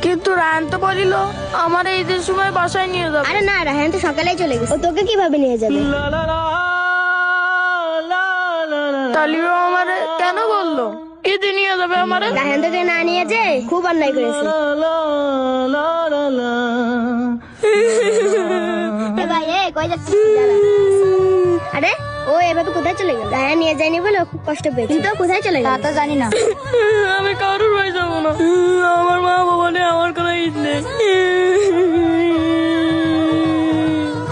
কিন্তু রায়ন তো বলিল আমার ঈদের সময় বাসায় নিয়ে যাবে। আরে না, রায়হান তো সকালেই চলে গেছে, ও তোকে কিভাবে নিয়ে যাবে? তালিও আমারে কেন বললো ঈদে নিয়ে যাবে আমারে? রায়হান তোকে না নিয়ে যে খুব অন্যায় করেছে। এ ভাই, কই যাচ্ছিস? দাঁড়া। আরে ও এভাবে কোথায় চলে গেল? রায়হান নিয়ে যায়নি বলে ও খুব কষ্ট পেয়েছে, কিন্তু ও কোথায় চলে গেল তা তো জানি না। আমি কারোর বাড়ি যাবো না, আমার মা বাবা নেই, আমার কোনো ঈদ নেই।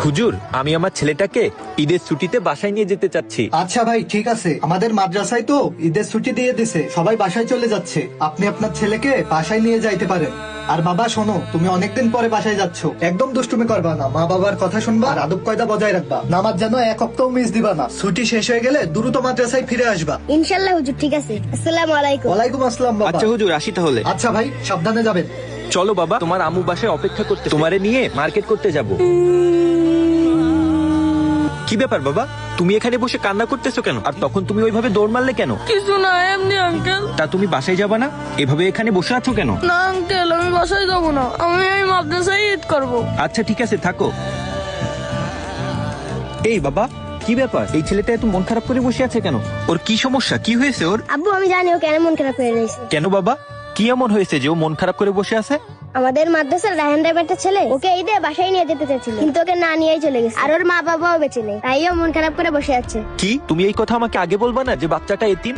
হুজুর, আমি আমার ছেলেটাকে ঈদের ছুটিতে বাসায় নিয়ে যেতে চাচ্ছি। আচ্ছা ভাই, ঠিক আছে। আমাদের মাদ্রাসায় তো ঈদের ছুটি দিয়ে দিছে, সবাই বাসায় চলে যাচ্ছে। আপনি আপনার ছেলেকে বাসায় নিয়ে যাইতে পারেন। আর বাবা শোনো, তুমি অনেকদিন পরে বাসায় যাচ্ছ, একদম দুষ্টুমি করবা না, মা বাবার কথা শুনবা আর আদব কায়দা বজায় রাখবা। নামাজ যেন এক সপ্তাহ মিস দিবা না। ছুটি শেষ হয়ে গেলে দ্রুত মাদ্রাসায় ফিরে আসবা। ইনশাআল্লাহ হুজুর, ঠিক আছে। আসসালামু আলাইকুম। ওয়ালাইকুম আসসালাম বাবা। আচ্ছা হুজুর, আসি তাহলে। আচ্ছা ভাই, সাবধানে যাবেন। চলো বাবা, তোমার আম্মু বাসায় অপেক্ষা করতে, তোমারে নিয়ে মার্কেট করতে যাব। কি ব্যাপার বাবা, তুমি এখানে বসে কান্না করতেছো কেন? আর তখন তুমি ওইভাবে দৌড় মারলে কেন? কিছু না, এমনি আঙ্কেল। তা তুমি বাসায় যাবা না? এভাবে এখানে বসে আছো কেন? না আঙ্কেল, আমি বাসায় যাবো না, আমি এই মাদ্রাসায় ঈদ করবো। আচ্ছা ঠিক আছে, থাকো। এই বাবা, কি ব্যাপার? এই ছেলেটা এত মন খারাপ করে বসে আছে কেন? ওর কি সমস্যা? কি হয়েছে ওর? আব্বু, আমি জানি ও কেন মন খারাপ হয়ে রয়েছে। কেন বাবা, কি এমন হয়েছে যে ও মন খারাপ করে বসে আছে? আমাদের মাদ্রাসার রায়হান নামের একটা ছেলে ওকে ঈদে বাসায় নিয়ে যেতে চাইছিল, কিন্তু ওকে না নিয়েই চলে গেছে। আর ওর মা বাবাও বেঁচে নেই, তাই ও মন খারাপ করে বসে আছে। কি, তুমি এই কথা আমাকে আগে বলবা না যে বাচ্চাটা এতিম?